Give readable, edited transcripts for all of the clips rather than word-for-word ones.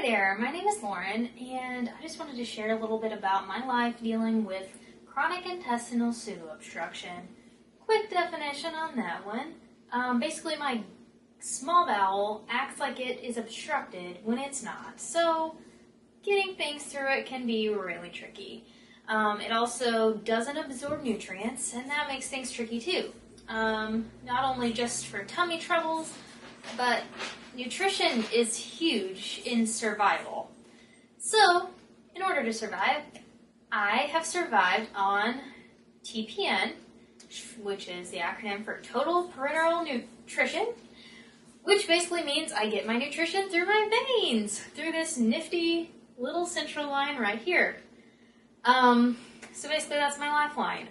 Hi there, my name is Lauren, and I just wanted to share a little bit about my life dealing with chronic intestinal pseudo-obstruction. Quick definition on that one. Basically, my small bowel acts like it is obstructed when it's not, so getting things through it can be really tricky. It also doesn't absorb nutrients, and that makes things tricky too. Not only just for tummy troubles, but nutrition is huge in survival. So, in order to survive, I have survived on TPN, which is the acronym for Total Parenteral Nutrition, which basically means I get my nutrition through my veins, through this nifty little central line right here. So basically that's my lifeline.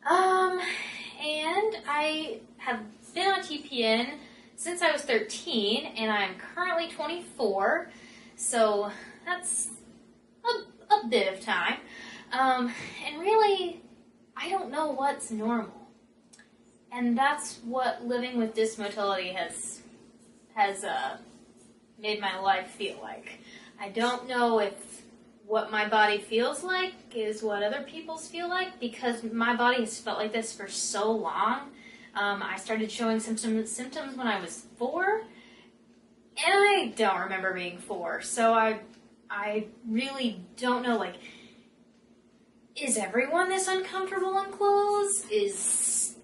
And I have been on TPN since I was 13, and I'm currently 24, so that's a bit of time. And really, I don't know what's normal. And that's what living with dysmotility has made my life feel like. I don't know if what my body feels like is what other people's feel like, because my body has felt like this for so long. I started showing symptoms when I was 4, and I don't remember being 4, so I really don't know, like, is everyone this uncomfortable in clothes? Is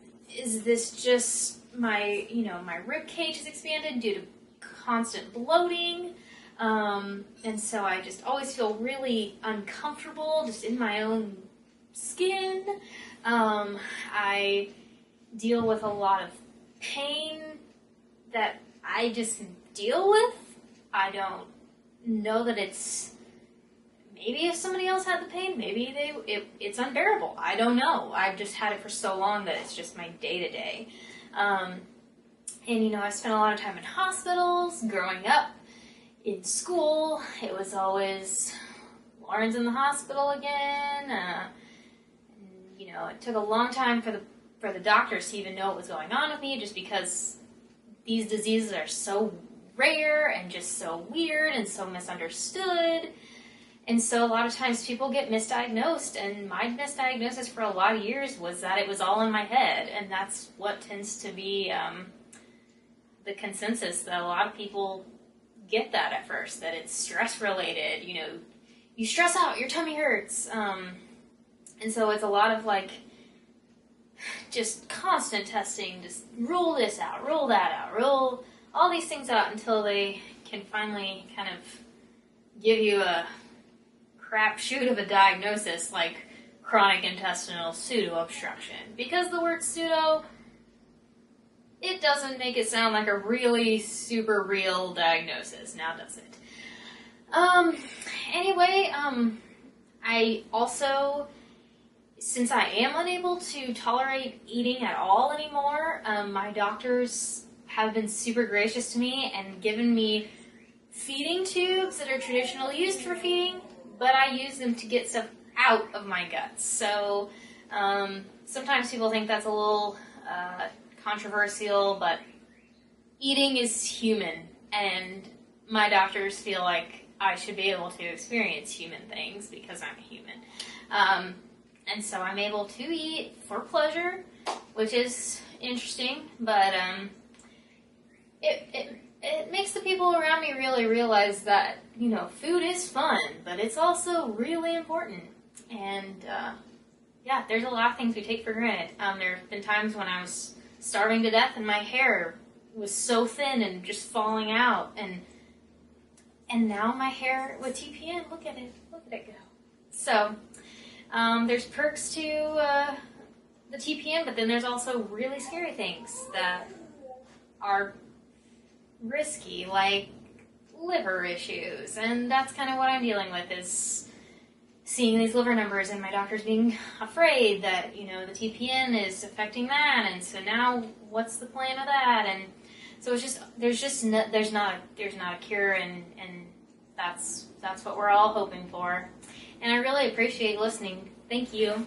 this just my rib cage has expanded due to constant bloating? And so I just always feel really uncomfortable just in my own skin. I deal with a lot of pain that I just deal with. I don't know that it's, maybe if somebody else had the pain, maybe it's unbearable. I don't know. I've just had it for so long that it's just my day-to-day. And I spent a lot of time in hospitals growing up. In school, it was always, Lauren's in the hospital again. It took a long time for the doctors to even know what was going on with me, just because these diseases are so rare and just so weird and so misunderstood. And so a lot of times people get misdiagnosed, and my misdiagnosis for a lot of years was that it was all in my head, and that's what tends to be the consensus, that a lot of people get that at first, that it's stress related. You stress out, your tummy hurts, and so it's a lot of just constant testing, just rule this out, rule that out, rule all these things out until they can finally kind of give you a crapshoot of a diagnosis like chronic intestinal pseudo-obstruction. Because the word pseudo, it doesn't make it sound like a really super real diagnosis, now does it? Anyway, I also, since I am unable to tolerate eating at all anymore, my doctors have been super gracious to me and given me feeding tubes that are traditionally used for feeding, but I use them to get stuff out of my guts. So sometimes people think that's a little controversial, but eating is human, and my doctors feel like I should be able to experience human things because I'm a human. And so I'm able to eat for pleasure, which is interesting, but it makes the people around me really realize that, food is fun, but it's also really important. And yeah, there's a lot of things we take for granted. There have been times when I was starving to death and my hair was so thin and just falling out, and now my hair with TPN, look at it go. So there's perks to the TPN, but then there's also really scary things that are risky, like liver issues, and that's kind of what I'm dealing with, is seeing these liver numbers and my doctors being afraid that, the TPN is affecting that, and so now what's the plan of that? And so it's just, there's not a cure, and that's what we're all hoping for. And I really appreciate listening. Thank you.